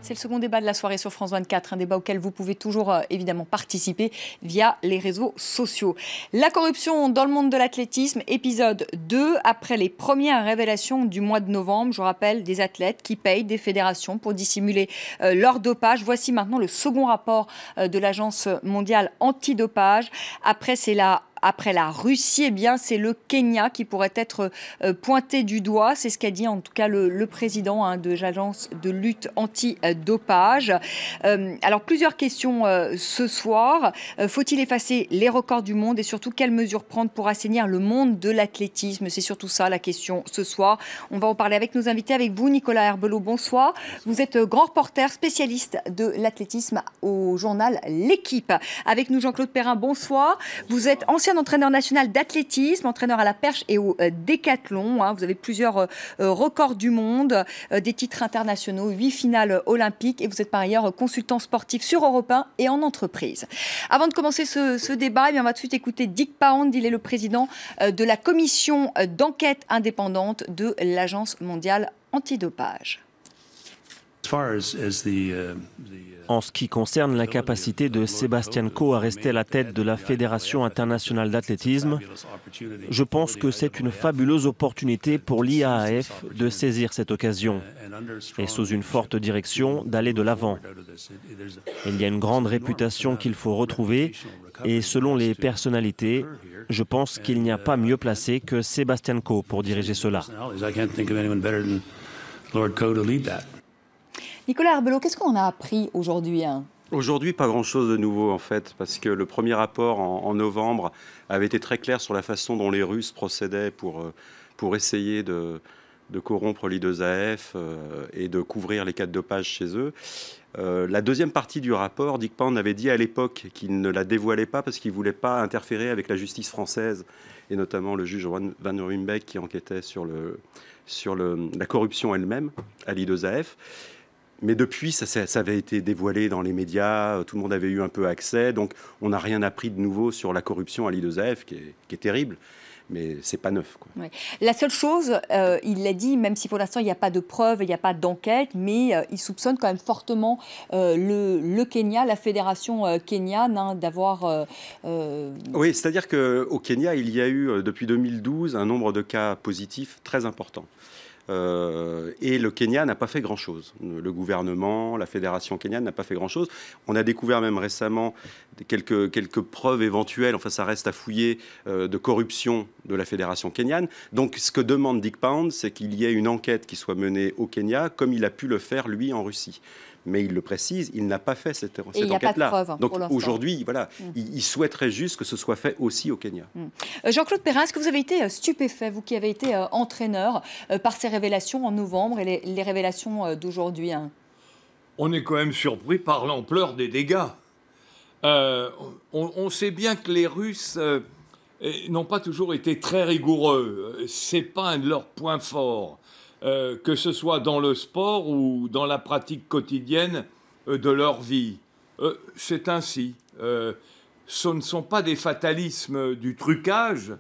C'est le second débat de la soirée sur France 24, un débat auquel vous pouvez toujours évidemment participer via les réseaux sociaux. La corruption dans le monde de l'athlétisme, épisode 2, après les premières révélations du mois de novembre. Je rappelle, des athlètes qui payent des fédérations pour dissimuler leur dopage. Voici maintenant le second rapport de l'Agence mondiale antidopage. Après la Russie, eh bien, c'est le Kenya qui pourrait être pointé du doigt. C'est ce qu'a dit en tout cas le président de l'agence de lutte anti-dopage. Alors, plusieurs questions ce soir. Faut-il effacer les records du monde et surtout, quelles mesures prendre pour assainir le monde de l'athlétisme? C'est surtout ça la question ce soir. On va en parler avec nos invités, avec vous, Nicolas Herbelot. Bonsoir. Vous êtes grand reporter, spécialiste de l'athlétisme au journal L'Équipe. Avec nous, Jean-Claude Perrin. Bonsoir. Vous êtes ancien entraîneur national d'athlétisme, entraîneur à la perche et au décathlon. Vous avez plusieurs records du monde, des titres internationaux, 8 finales olympiques et vous êtes par ailleurs consultant sportif sur Europe 1 et en entreprise. Avant de commencer ce débat, on va tout de suite écouter Dick Pound. Il est le président de la commission d'enquête indépendante de l'Agence mondiale antidopage. En ce qui concerne la capacité de Sebastian Coe à rester à la tête de la Fédération internationale d'athlétisme, je pense que c'est une fabuleuse opportunité pour l'IAAF de saisir cette occasion et sous une forte direction d'aller de l'avant. Il y a une grande réputation qu'il faut retrouver et selon les personnalités, je pense qu'il n'y a pas mieux placé que Sebastian Coe pour diriger cela. Nicolas Herbelot, qu'est-ce qu'on a appris aujourd'hui? Aujourd'hui, pas grand-chose de nouveau en fait, parce que le premier rapport en novembre avait été très clair sur la façon dont les Russes procédaient pour essayer de corrompre l'I2AF et de couvrir les cas de dopage chez eux. La deuxième partie du rapport, Dick Pound avait dit à l'époque qu'il ne la dévoilait pas parce qu'il ne voulait pas interférer avec la justice française, et notamment le juge Van Ruymbeck qui enquêtait sur la corruption elle-même à l'I2AF. Mais depuis, ça avait été dévoilé dans les médias, tout le monde avait eu un peu accès, donc on n'a rien appris de nouveau sur la corruption à l'I2AF, qui est terrible, mais c'est pas neuf, quoi. Ouais. La seule chose, il l'a dit, même si pour l'instant il n'y a pas de preuves, il n'y a pas d'enquête, mais il soupçonne quand même fortement le Kenya, la fédération kenyane, d'avoir... Oui, c'est-à-dire qu'au Kenya, il y a eu depuis 2012 un nombre de cas positifs très important. Et le Kenya n'a pas fait grand-chose. Le gouvernement, la fédération kenyane n'a pas fait grand-chose. On a découvert même récemment quelques preuves éventuelles, enfin ça reste à fouiller, de corruption de la fédération kenyane. Donc ce que demande Dick Pound, c'est qu'il y ait une enquête qui soit menée au Kenya, comme il a pu le faire, lui, en Russie. Mais il le précise, il n'a pas fait cette enquête-là. Donc aujourd'hui, voilà, il souhaiterait juste que ce soit fait aussi au Kenya. Jean-Claude Perrin, est-ce que vous avez été stupéfait, vous qui avez été entraîneur, par ces révélations en novembre et les révélations d'aujourd'hui? On est quand même surpris par l'ampleur des dégâts. On sait bien que les Russes n'ont pas toujours été très rigoureux. C'est pas un de leurs points forts. Que ce soit dans le sport ou dans la pratique quotidienne de leur vie. C'est ainsi. Ce ne sont pas des fatalismes du trucage,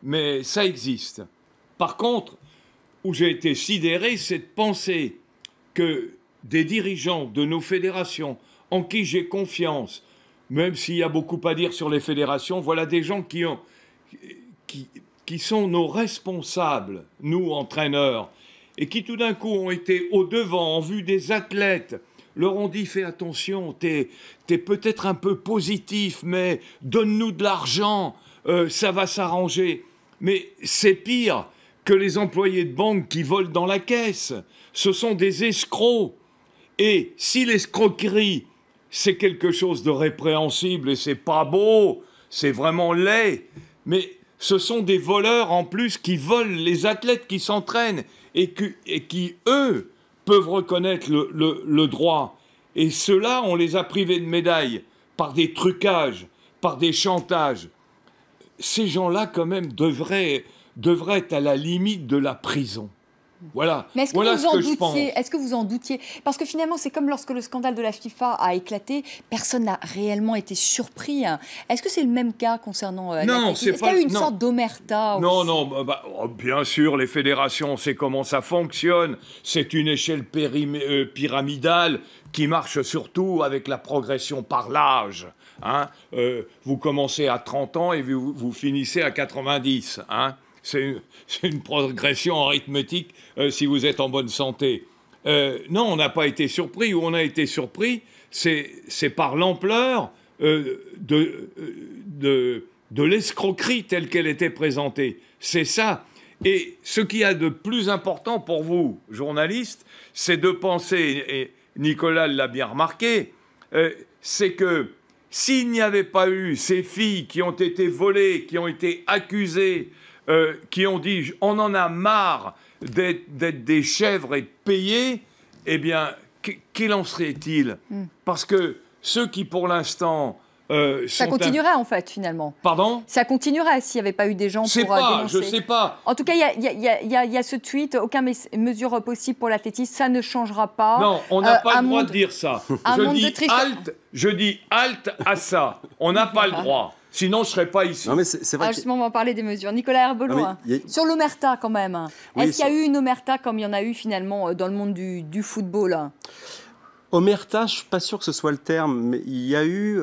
mais ça existe. Par contre, où j'ai été sidéré, c'est de penser que des dirigeants de nos fédérations, en qui j'ai confiance, même s'il y a beaucoup à dire sur les fédérations, voilà des gens qui sont nos responsables, nous, entraîneurs, et qui tout d'un coup ont été au devant en vue des athlètes, leur ont dit « fais attention, t'es peut-être un peu positif, mais donne-nous de l'argent, ça va s'arranger ». Mais c'est pire que les employés de banque qui volent dans la caisse. Ce sont des escrocs. Et si l'escroquerie, c'est quelque chose de répréhensible et c'est pas beau, c'est vraiment laid, mais ce sont des voleurs en plus qui volent les athlètes qui s'entraînent et qui, eux, peuvent reconnaître le droit. Et ceux-là, on les a privés de médailles par des trucages, par des chantages. Ces gens-là, quand même, devraient être à la limite de la prison. Voilà. Mais est-ce que, voilà vous en que je pense. doutiez, est-ce que vous en doutiez? Parce que finalement, c'est comme lorsque le scandale de la FIFA a éclaté, personne n'a réellement été surpris. Est-ce que c'est le même cas concernant Non, l'athlétisme? Est-ce qu'il y a eu une sorte d'omerta Non, aussi? non, bien sûr, les fédérations, on sait comment ça fonctionne. C'est une échelle pyramidale qui marche surtout avec la progression par l'âge. Hein. Vous commencez à 30 ans et vous finissez à 90. Hein. C'est une progression arithmétique si vous êtes en bonne santé. Non, on n'a pas été surpris. Où on a été surpris, c'est par l'ampleur de l'escroquerie telle qu'elle était présentée. C'est ça. Et ce qu'il y a de plus important pour vous, journalistes, c'est de penser, et Nicolas l'a bien remarqué, c'est que s'il n'y avait pas eu ces filles qui ont été volées, qui ont été accusées, qui ont dit « on en a marre d'être des chèvres et de payer », eh bien, qu'il en serait-il? Parce que ceux qui, pour l'instant... ça continuerait, en fait, finalement. Pardon? Ça continuerait s'il n'y avait pas eu des gens pour dénoncer. Je sais pas. En tout cas, il y a ce tweet, aucune mesure possible pour l'athlétisme, ça ne changera pas. Non, on n'a pas le droit de dire ça. Je dis halte à ça. On n'a pas le droit. Sinon, je ne serais pas ici. Non, mais c'est vrai justement, on va parler des mesures. Nicolas Herbelot, sur l'omerta quand même. Est-ce qu'il y a eu une omerta comme il y en a eu finalement dans le monde du football? Omerta, je ne suis pas sûr que ce soit le terme, mais il y a eu...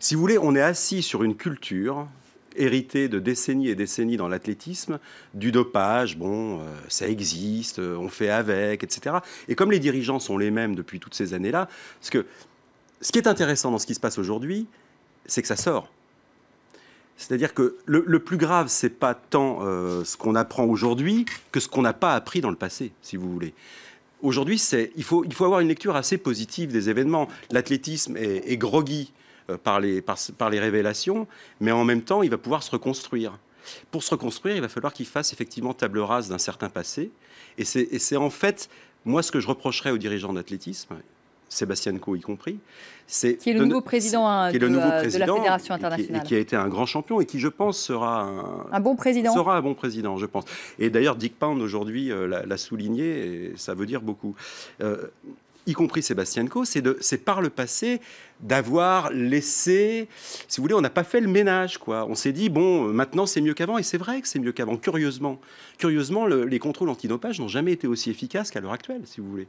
si vous voulez, on est assis sur une culture héritée de décennies et décennies dans l'athlétisme, du dopage, ça existe, on fait avec, etc. Et comme les dirigeants sont les mêmes depuis toutes ces années-là, parce que ce qui est intéressant dans ce qui se passe aujourd'hui, c'est que ça sort. C'est-à-dire que le plus grave, c'est pas tant ce qu'on apprend aujourd'hui que ce qu'on n'a pas appris dans le passé, si vous voulez. Aujourd'hui, il faut avoir une lecture assez positive des événements. L'athlétisme est groggy par les révélations, mais en même temps, il va pouvoir se reconstruire. Pour se reconstruire, il va falloir qu'il fasse effectivement table rase d'un certain passé. Et c'est en fait, moi, ce que je reprocherais aux dirigeants d'athlétisme, Sébastien Coe y compris, qui est le nouveau président de la Fédération internationale. Et qui a été un grand champion et qui, je pense, sera un bon président. Sera un bon président, je pense. Et d'ailleurs, Dick Pound, aujourd'hui, l'a souligné, et ça veut dire beaucoup. Y compris Sébastien Coe, c'est par le passé d'avoir laissé... Si vous voulez, on n'a pas fait le ménage, quoi. On s'est dit, maintenant, c'est mieux qu'avant. Et c'est vrai que c'est mieux qu'avant, curieusement. Curieusement, les contrôles antidopage n'ont jamais été aussi efficaces qu'à l'heure actuelle, si vous voulez.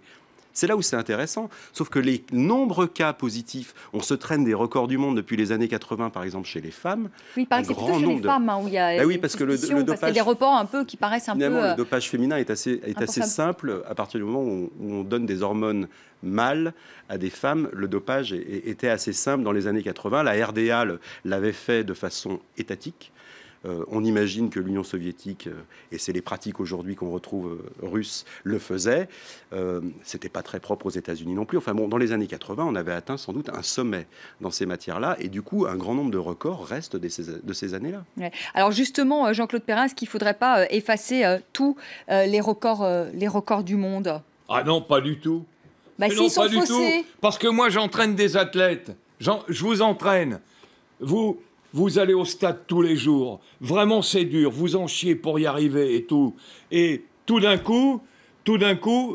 C'est là où c'est intéressant. Sauf que les nombreux cas positifs, on se traîne des records du monde depuis les années 80, par exemple, chez les femmes. Oui, il paraît que c'est plutôt chez les femmes où il y a parce que le dopage, parce qu'il y a des reports un peu qui paraissent un peu... Le dopage féminin est assez simple. À partir du moment où on donne des hormones mâles à des femmes, le dopage était assez simple dans les années 80. La RDA l'avait fait de façon étatique. On imagine que l'Union soviétique, et c'est les pratiques aujourd'hui qu'on retrouve russes, le faisaient. C'était pas très propre aux États-Unis non plus. Enfin dans les années 80, on avait atteint sans doute un sommet dans ces matières-là. Et du coup, un grand nombre de records restent de ces années-là. Ouais. Alors justement, Jean-Claude Perrin, est-ce qu'il ne faudrait pas effacer tous les records du monde? Ah non, pas du tout. S'ils sont faussés. Parce que moi, j'entraîne des athlètes. Je vous entraîne. Vous allez au stade tous les jours. Vraiment, c'est dur. Vous en chiez pour y arriver et tout. Et tout d'un coup,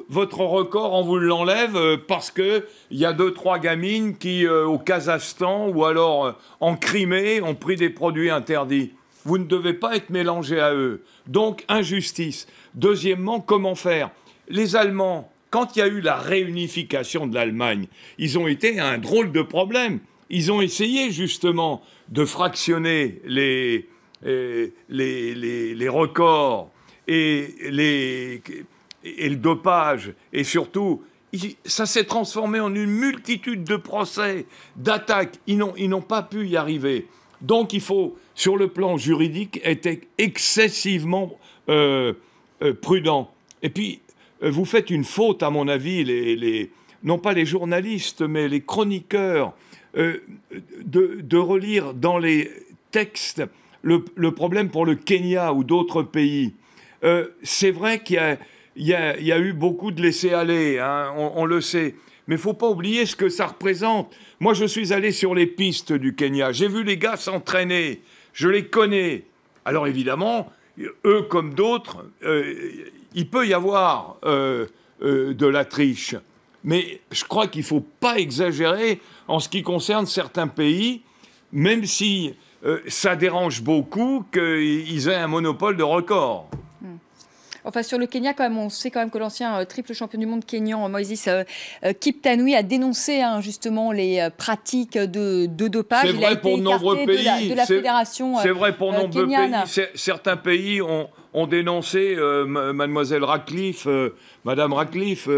votre record, on vous l'enlève parce qu'il y a 2-3 gamines qui, au Kazakhstan ou alors en Crimée, ont pris des produits interdits. Vous ne devez pas être mélangé à eux. Donc, injustice. Deuxièmement, comment faire? Les Allemands, quand il y a eu la réunification de l'Allemagne, ils ont été un drôle de problème. Ils ont essayé justement de fractionner les records et le dopage. Et surtout, ça s'est transformé en une multitude de procès, d'attaques. Ils n'ont pas pu y arriver. Donc il faut, sur le plan juridique, être excessivement prudent. Et puis, vous faites une faute, à mon avis, non pas les journalistes, mais les chroniqueurs, de relire dans les textes le problème pour le Kenya ou d'autres pays. C'est vrai qu'il y a eu beaucoup de laisser-aller, hein, on le sait, mais il ne faut pas oublier ce que ça représente. Moi, je suis allé sur les pistes du Kenya, j'ai vu les gars s'entraîner, je les connais. Alors évidemment, eux comme d'autres, il peut y avoir de la triche. Mais je crois qu'il ne faut pas exagérer en ce qui concerne certains pays, même si ça dérange beaucoup qu'ils aient un monopole de record. Enfin, sur le Kenya, quand même, on sait quand même que l'ancien triple champion du monde kényan, Moïse Kiptanui, a dénoncé justement les pratiques de dopage. C'est vrai pour de nombreux pays. De la fédération c'est vrai pour nombreux kenyane. pays. Certains pays ont dénoncé mademoiselle Ratcliffe, Madame Ratcliffe.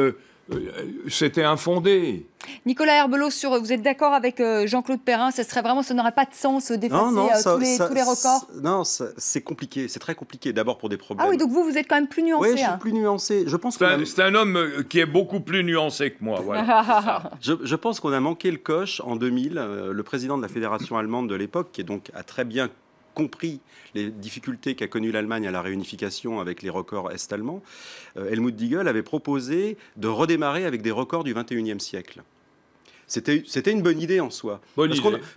C'était infondé. Nicolas Herbelot, vous êtes d'accord avec Jean-Claude Perrin, ça n'aurait pas de sens d'effacer tous les records? Non, c'est compliqué, c'est très compliqué. D'abord pour des problèmes. Ah oui, donc vous êtes quand même plus nuancé. Oui, je suis plus nuancé. Je pense c'est un homme qui est beaucoup plus nuancé que moi. Voilà. Je pense qu'on a manqué le coche en 2000. Le président de la fédération allemande de l'époque, qui a très bien compris les difficultés qu'a connues l'Allemagne à la réunification avec les records est-allemands, Helmut Diegel avait proposé de redémarrer avec des records du XXIe siècle. C'était une bonne idée en soi.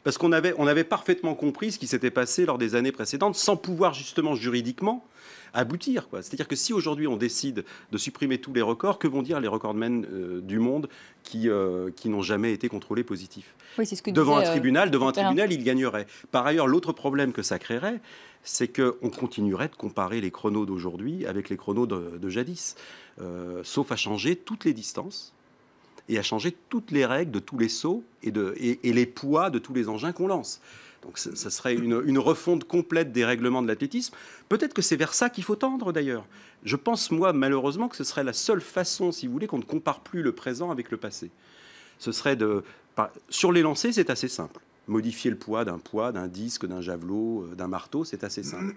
Parce qu'on avait parfaitement compris ce qui s'était passé lors des années précédentes, sans pouvoir justement juridiquement aboutir. C'est-à-dire que si aujourd'hui on décide de supprimer tous les records, que vont dire les recordmen du monde qui n'ont jamais été contrôlés positifs? Oui, c'est ce que devant disait, un tribunal, ils gagneraient. Par ailleurs, l'autre problème que ça créerait, c'est qu'on continuerait de comparer les chronos d'aujourd'hui avec les chronos de jadis, sauf à changer toutes les distances et à changer toutes les règles de tous les sauts et les poids de tous les engins qu'on lance. Donc ça serait une refonte complète des règlements de l'athlétisme. Peut-être que c'est vers ça qu'il faut tendre d'ailleurs. Je pense, moi, malheureusement, que ce serait la seule façon, si vous voulez, qu'on ne compare plus le présent avec le passé. Ce serait sur les lancers, c'est assez simple. Modifier le poids, d'un disque, d'un javelot, d'un marteau, c'est assez simple.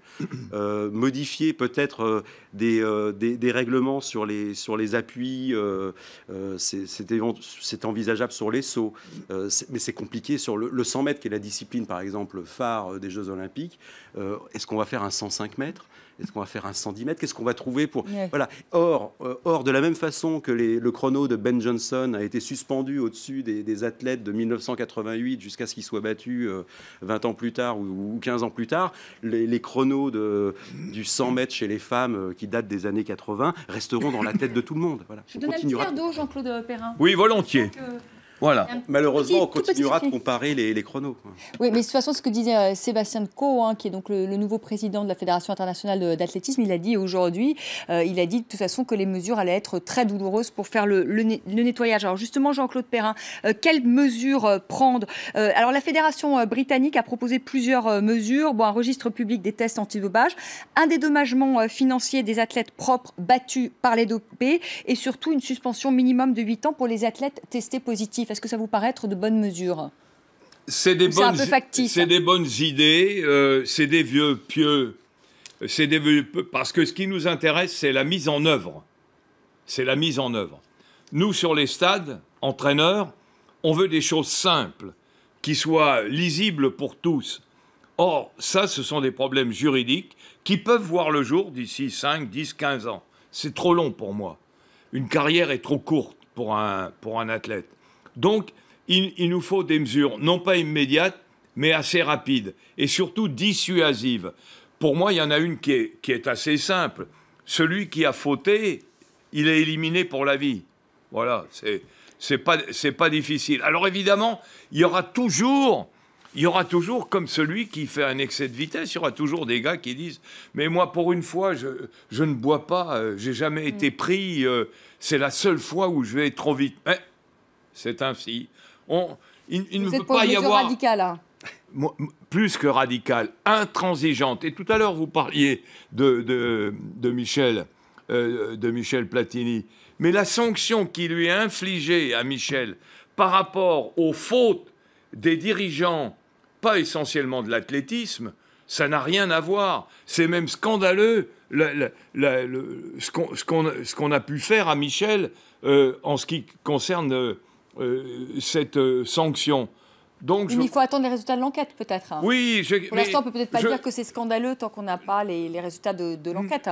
Modifier peut-être des règlements sur les appuis, c'est envisageable sur les sauts, mais c'est compliqué sur le 100 mètres, qui est la discipline, par exemple, phare des Jeux Olympiques. Est-ce qu'on va faire un 105 mètres ? Est-ce qu'on va faire un 110 mètres? Qu'est-ce qu'on va trouver pour... Voilà. Or, de la même façon que le chrono de Ben Johnson a été suspendu au-dessus des athlètes de 1988 jusqu'à ce qu'il soit battu 20 ans plus tard ou 15 ans plus tard, les chronos du 100 mètres chez les femmes qui datent des années 80 resteront dans la tête de tout le monde. Voilà. Je donne un petit verre d'eau, Jean-Claude Perrin. Oui, volontiers. Voilà. Malheureusement, on continuera de comparer les chronos. Oui, mais de toute façon, ce que disait Sébastien Coe, qui est donc le nouveau président de la Fédération internationale d'athlétisme, il a dit aujourd'hui, de toute façon que les mesures allaient être très douloureuses pour faire le nettoyage. Alors justement, Jean-Claude Perrin, quelles mesures prendre? Alors la Fédération britannique a proposé plusieurs mesures. Un registre public des tests antidopage, un dédommagement financier des athlètes propres battus par les dopés et surtout une suspension minimum de 8 ans pour les athlètes testés positifs. Est-ce que ça vous paraît être de bonnes mesures? C'est des bonnes idées, c'est des vœux pieux. Parce que ce qui nous intéresse, c'est la mise en œuvre. C'est la mise en œuvre. Nous, sur les stades, entraîneurs, on veut des choses simples, qui soient lisibles pour tous. Or, ça, ce sont des problèmes juridiques qui peuvent voir le jour d'ici 5, 10, 15 ans. C'est trop long pour moi. Une carrière est trop courte pour un athlète. Donc, il nous faut des mesures, non pas immédiates, mais assez rapides, et surtout dissuasives. Pour moi, il y en a une qui est assez simple. Celui qui a fauté, il est éliminé pour la vie. Voilà, c'est pas difficile. Alors évidemment, il y aura toujours, comme celui qui fait un excès de vitesse, il y aura toujours des gars qui disent « Mais moi, pour une fois, je ne bois pas, j'ai jamais été pris, c'est la seule fois où je vais trop vite. » C'est ainsi. Il ne peut pas y avoir... radicale, hein. Plus que radicale, intransigeante. Et tout à l'heure, vous parliez de Michel Platini. Mais la sanction qui lui est infligée à Michel par rapport aux fautes des dirigeants, pas essentiellement de l'athlétisme, ça n'a rien à voir. C'est même scandaleux ce qu'on a pu faire à Michel en ce qui concerne cette sanction. Donc, il faut attendre les résultats de l'enquête, peut-être. Oui. Pour l'instant, on ne peut peut-être pas dire que c'est scandaleux tant qu'on n'a pas les résultats de l'enquête.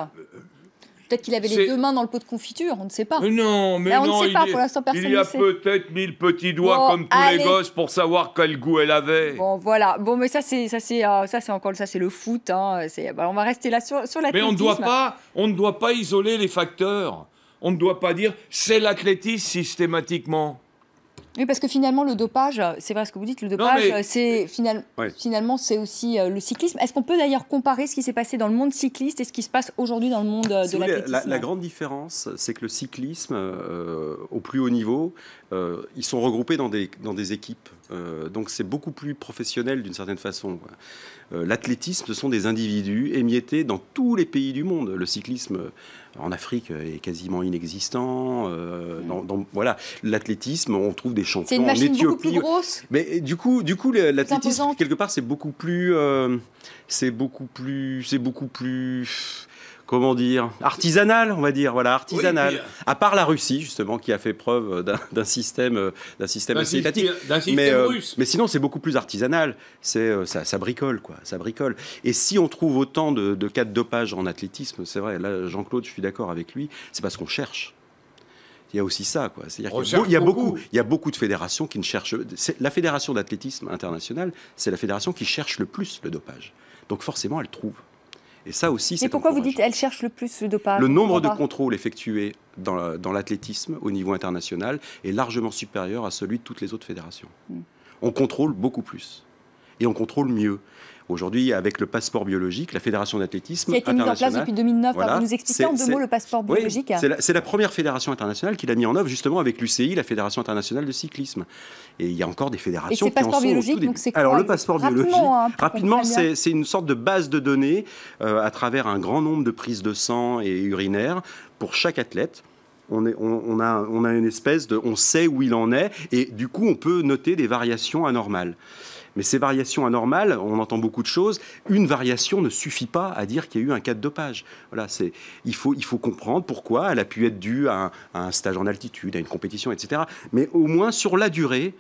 Peut-être qu'il avait les deux mains dans le pot de confiture, on ne sait pas. Non, mais là, on non, ne sait pas, pour l'instant, personne il y a ne sait. peut-être 1000 petits doigts comme tous les gosses pour savoir quel goût elle avait. Bon, voilà. Bon, mais ça, c'est encore ça, c'est le foot. Hein. On va rester là sur l'athlétisme. Mais on ne doit pas isoler les facteurs. On ne doit pas dire c'est l'athlétisme systématiquement. Oui, parce que finalement, le dopage, c'est vrai ce que vous dites, le dopage, c'est finalement, c'est aussi le cyclisme. Est-ce qu'on peut d'ailleurs comparer ce qui s'est passé dans le monde cycliste et ce qui se passe aujourd'hui dans le monde de l'athlétisme ? La grande différence, c'est que le cyclisme, au plus haut niveau, ils sont regroupés dans des équipes. Donc c'est beaucoup plus professionnel d'une certaine façon. L'athlétisme, ce sont des individus émiettés dans tous les pays du monde. Le cyclisme en Afrique est quasiment inexistant. Voilà, l'athlétisme, on trouve des champions en Éthiopie. C'est une machine beaucoup plus grosse. Mais du coup, l'athlétisme quelque part, c'est beaucoup plus, comment dire, artisanal, on va dire, voilà, artisanal. Oui, à part la Russie, justement, qui a fait preuve d'un système assez étatique. D'un système russe. Mais sinon, c'est beaucoup plus artisanal. Ça bricole, quoi. Ça bricole. Et si on trouve autant de cas de dopage en athlétisme, c'est vrai, là, Jean-Claude, je suis d'accord avec lui, c'est parce qu'on cherche. Il y a aussi ça, quoi. C'est-à-dire qu'il y a beaucoup de fédérations qui ne cherchent. La fédération d'athlétisme internationale, c'est la fédération qui cherche le plus le dopage. Donc forcément, elle trouve. Et ça aussi, c'est. Et pourquoi vous dites elle cherche le plus le dopage ? Le nombre de contrôles effectués dans l'athlétisme au niveau international est largement supérieur à celui de toutes les autres fédérations. On contrôle beaucoup plus. Et on contrôle mieux. Aujourd'hui, avec le passeport biologique, la Fédération d'athlétisme qui a été mise en place depuis 2009. Voilà, vous nous expliquez en 2 mots le passeport biologique ? Oui, c'est la première fédération internationale qui l'a mis en œuvre justement avec l'UCI, la Fédération internationale de cyclisme. Et il y a encore des fédérations qui en sont au tout début. Alors le passeport biologique, rapidement, c'est une sorte de base de données à travers un grand nombre de prises de sang et urinaires pour chaque athlète. On a une espèce de... On sait où il en est et du coup, on peut noter des variations anormales. Mais ces variations anormales, on entend beaucoup de choses. Une variation ne suffit pas à dire qu'il y a eu un cas de dopage. Voilà, il faut comprendre pourquoi elle a pu être due à un stage en altitude, à une compétition, etc. Mais au moins, sur la durée,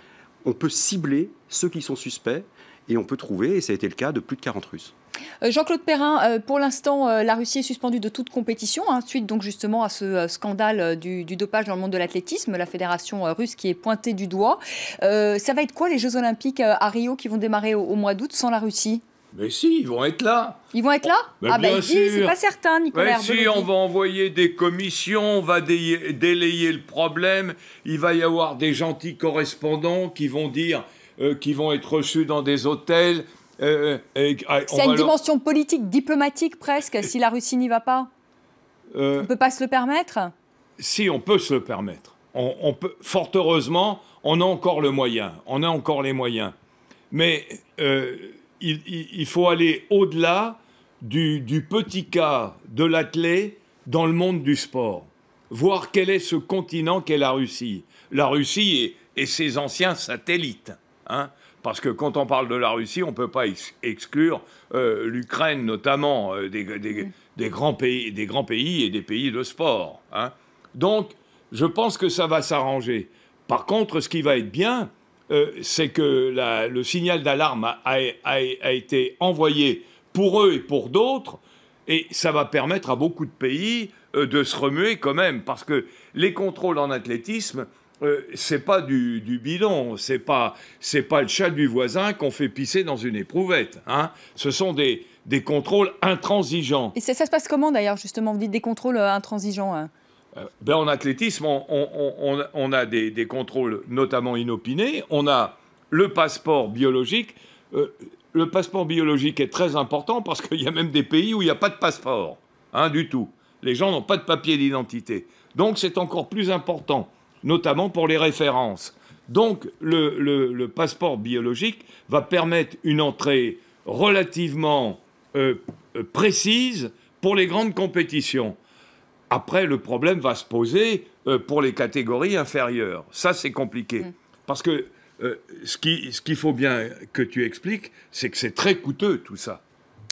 on peut cibler ceux qui sont suspects et on peut trouver, et ça a été le cas de plus de 40 Russes. Jean-Claude Perrin, pour l'instant, la Russie est suspendue de toute compétition, suite donc justement à ce scandale du dopage dans le monde de l'athlétisme, la fédération russe qui est pointée du doigt. Ça va être quoi les Jeux Olympiques à Rio qui vont démarrer au mois d'août sans la Russie ? Mais si, ils vont être là. Ils vont être là ? Bien sûr. C'est pas certain, Nicolas. Mais si, on va envoyer des commissions, on va délayer le problème. Il va y avoir des gentils correspondants qui vont dire, qui vont être reçus dans des hôtels. C'est une dimension politique, diplomatique presque, si la Russie n'y va pas. On ne peut pas se le permettre ? Si, on peut se le permettre. On peut, fort heureusement, on a encore le moyen. On a encore les moyens. Mais il faut aller au-delà du petit cas de l'athlète dans le monde du sport. Voir quel est ce continent qu'est la Russie. La Russie et ses anciens satellites, hein. Parce que quand on parle de la Russie, on ne peut pas exclure l'Ukraine, notamment, des grands pays et des pays de sport. Hein. Donc, je pense que ça va s'arranger. Par contre, ce qui va être bien, c'est que le signal d'alarme a été envoyé pour eux et pour d'autres, et ça va permettre à beaucoup de pays de se remuer quand même, parce que les contrôles en athlétisme... c'est pas du bidon, c'est pas le chat du voisin qu'on fait pisser dans une éprouvette. Hein. Ce sont des contrôles intransigeants. Et ça se passe comment d'ailleurs, justement ? Vous dites des contrôles intransigeants hein. En athlétisme, on a des contrôles notamment inopinés. On a le passeport biologique. Le passeport biologique est très important parce qu'il y a même des pays où il n'y a pas de passeport, hein, du tout. Les gens n'ont pas de papier d'identité. Donc c'est encore plus important, notamment pour les références. Donc, le passeport biologique va permettre une entrée relativement précise pour les grandes compétitions. Après, le problème va se poser pour les catégories inférieures. Ça, c'est compliqué. Parce que ce qu'il faut bien que tu expliques, c'est que c'est très coûteux, tout ça.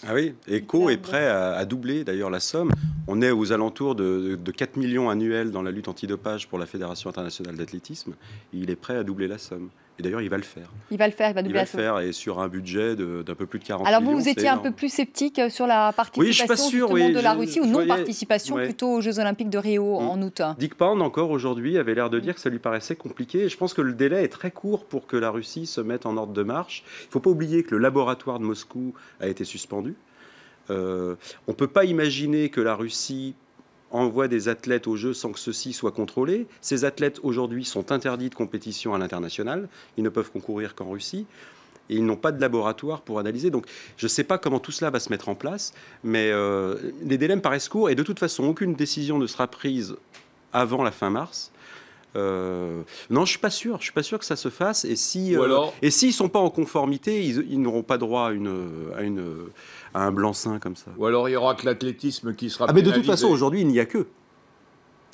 Ah oui, ECHO est prêt à doubler d'ailleurs la somme. On est aux alentours de 4 millions annuels dans la lutte antidopage pour la Fédération internationale d'athlétisme. Il est prêt à doubler la somme. Et d'ailleurs, il va le faire. Il va le faire, il va doubler la somme. Il va le faire, et sur un budget d'un peu plus de 40 Alors millions. vous étiez un peu plus sceptique sur la participation de la Russie, ou non-participation plutôt aux Jeux Olympiques de Rio en août. Dick Pound, encore aujourd'hui, avait l'air de dire que ça lui paraissait compliqué. Et je pense que le délai est très court pour que la Russie se mette en ordre de marche. Il ne faut pas oublier que le laboratoire de Moscou a été suspendu. On ne peut pas imaginer que la Russie envoie des athlètes aux Jeux sans que ceux-ci soient contrôlés. Ces athlètes, aujourd'hui, sont interdits de compétition à l'international. Ils ne peuvent concourir qu'en Russie. Et ils n'ont pas de laboratoire pour analyser. Donc, je ne sais pas comment tout cela va se mettre en place, mais les délais me paraissent courts. Et de toute façon, aucune décision ne sera prise avant la fin mars. Non, je ne suis pas sûr. Je ne suis pas sûr que ça se fasse. Et s'ils ne sont pas en conformité, ils n'auront pas droit à un blanc-seing comme ça. Ou alors il y aura que l'athlétisme qui sera mais de toute façon, aujourd'hui, il n'y a que.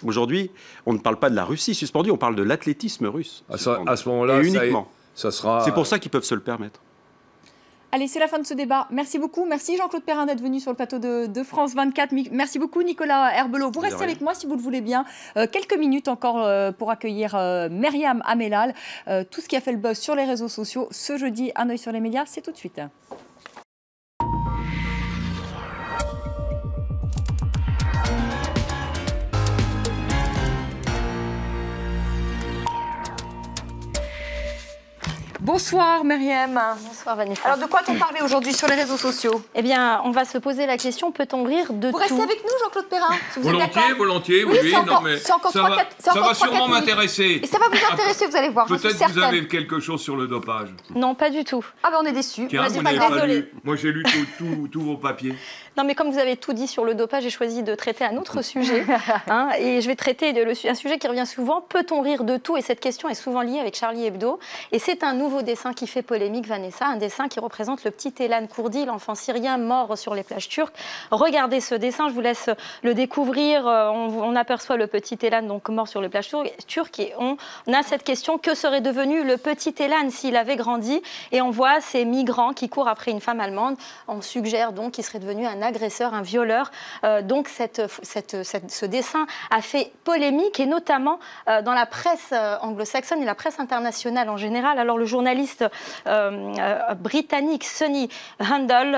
Aujourd'hui, on ne parle pas de la Russie suspendue, on parle de l'athlétisme russe. À ce moment-là, et uniquement. Ça sera... C'est pour ça qu'ils peuvent se le permettre. Allez, c'est la fin de ce débat. Merci beaucoup. Merci Jean-Claude Perrin d'être venu sur le plateau de France 24. Merci beaucoup Nicolas Herbelot. Vous restez avec moi si vous le voulez bien. Quelques minutes encore pour accueillir Myriam Amellal. Tout ce qui a fait le buzz sur les réseaux sociaux ce jeudi, un œil sur les médias, c'est tout de suite. Bonsoir Myriam. Bonsoir Vanessa. Alors de quoi t'en parler aujourd'hui sur les réseaux sociaux? Eh bien, on va se poser la question, peut-on rire de tout? Vous restez avec nous Jean-Claude Perrin si vous volontiers, oui, encore, non mais ça va sûrement m'intéresser. Et ça va vous intéresser, vous allez voir. Peut-être que vous avez quelque chose sur le dopage. Non, pas du tout. Ah ben on est déçus. Tiens, vous n'avez pas lu. Moi j'ai lu tous vos papiers. Non, mais comme vous avez tout dit sur le dopage, j'ai choisi de traiter un autre sujet. Et je vais traiter un sujet qui revient souvent. Peut-on rire de tout? Et cette question est souvent liée avec Charlie Hebdo. Et c'est un nouveau dessin qui fait polémique, Vanessa. Un dessin qui représente le petit Elan Kurdi, l'enfant syrien mort sur les plages turques. Regardez ce dessin, je vous laisse le découvrir. On aperçoit le petit Elan donc mort sur les plages turques. Et on a cette question, que serait devenu le petit Elan s'il avait grandi? Et on voit ces migrants qui courent après une femme allemande. On suggère donc qu'il serait devenu un agresseur, un violeur. Donc ce dessin a fait polémique, et notamment dans la presse anglo-saxonne et la presse internationale en général. Alors le journaliste britannique Sonny Handel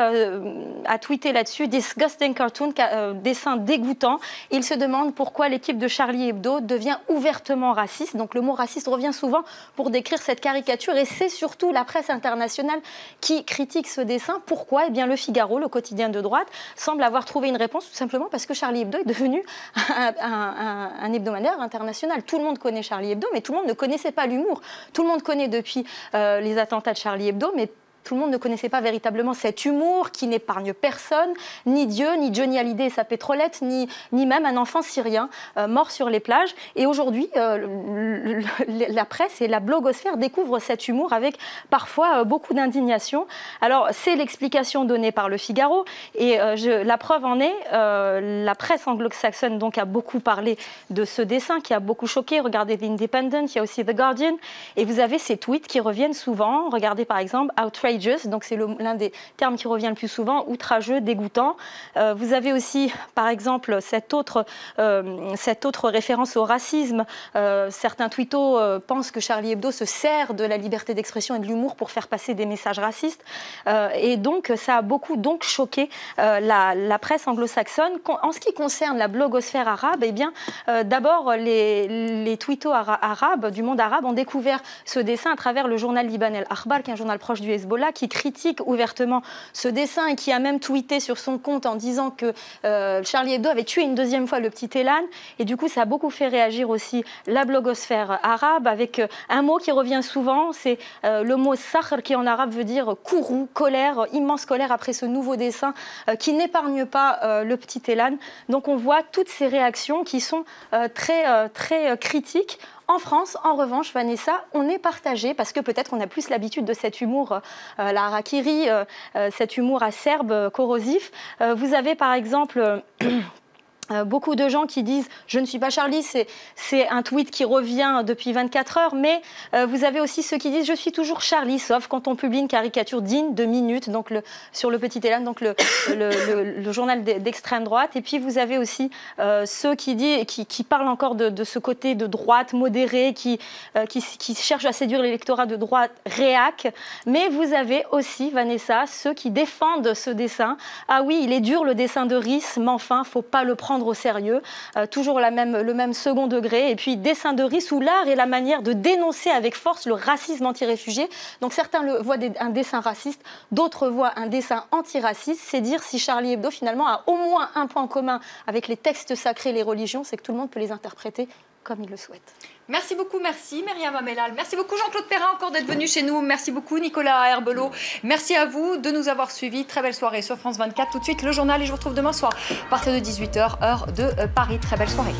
a tweeté là-dessus « Disgusting cartoon », dessin dégoûtant. Il se demande pourquoi l'équipe de Charlie Hebdo devient ouvertement raciste. Donc le mot raciste revient souvent pour décrire cette caricature, et c'est surtout la presse internationale qui critique ce dessin. Pourquoi? Eh bien le Figaro, le quotidien de droite, semble avoir trouvé une réponse, tout simplement parce que Charlie Hebdo est devenu un hebdomadaire international. Tout le monde connaît Charlie Hebdo, mais tout le monde ne connaissait pas l'humour. Tout le monde connaît depuis les attentats de Charlie Hebdo, mais tout le monde ne connaissait pas véritablement cet humour qui n'épargne personne, ni Dieu, ni Johnny Hallyday et sa pétrolette, ni même un enfant syrien mort sur les plages. Et aujourd'hui, la presse et la blogosphère découvrent cet humour avec parfois beaucoup d'indignation. Alors, c'est l'explication donnée par le Figaro, et la preuve en est, la presse anglo-saxonne donc a beaucoup parlé de ce dessin qui a beaucoup choqué. Regardez l'Independent, il y a aussi The Guardian, et vous avez ces tweets qui reviennent souvent. Regardez par exemple outrageous, donc c'est l'un des termes qui revient le plus souvent, outrageux, dégoûtant. Vous avez aussi, par exemple, cette autre référence au racisme. Certains twittos pensent que Charlie Hebdo se sert de la liberté d'expression et de l'humour pour faire passer des messages racistes. Et donc, ça a beaucoup choqué la presse anglo-saxonne. En ce qui concerne la blogosphère arabe, eh bien, d'abord, les twittos arabes, du monde arabe, ont découvert ce dessin à travers le journal Liban El Akhbar, qui est un journal proche du Hezbollah, qui critique ouvertement ce dessin et qui a même tweeté sur son compte en disant que Charlie Hebdo avait tué une deuxième fois le petit Elan. Et du coup, ça a beaucoup fait réagir aussi la blogosphère arabe, avec un mot qui revient souvent, c'est le mot sakhr, qui en arabe veut dire courroux, colère, immense colère après ce nouveau dessin qui n'épargne pas le petit Elan. Donc on voit toutes ces réactions qui sont très critiques. En France, en revanche, Vanessa, on est partagé parce que peut-être on a plus l'habitude de cet humour, la harakiri, cet humour acerbe, corrosif. Vous avez par exemple Beaucoup de gens qui disent « je ne suis pas Charlie », c'est un tweet qui revient depuis 24 heures, mais vous avez aussi ceux qui disent « je suis toujours Charlie », sauf quand on publie une caricature digne de Minute, donc sur le Petit Élan, donc le journal d'extrême droite. Et puis vous avez aussi ceux qui parlent encore de ce côté de droite modéré, qui cherchent à séduire l'électorat de droite réac. Mais vous avez aussi, Vanessa, ceux qui défendent ce dessin. Ah oui, il est dur le dessin de Riss, mais enfin, il ne faut pas le prendre au sérieux, toujours le même second degré, et puis dessin de Riss où l'art est la manière de dénoncer avec force le racisme anti-réfugié. Donc certains voient un dessin raciste, d'autres voient un dessin anti-raciste. C'est dire si Charlie Hebdo finalement a au moins un point commun avec les textes sacrés et les religions, c'est que tout le monde peut les interpréter comme il le souhaite. Merci beaucoup, merci Myriam Amellal. Merci beaucoup Jean-Claude Perrin encore d'être venu chez nous. Merci beaucoup Nicolas Herbelot. Merci à vous de nous avoir suivis. Très belle soirée sur France 24. Tout de suite le journal et je vous retrouve demain soir à partir de 18h, heure de Paris. Très belle soirée.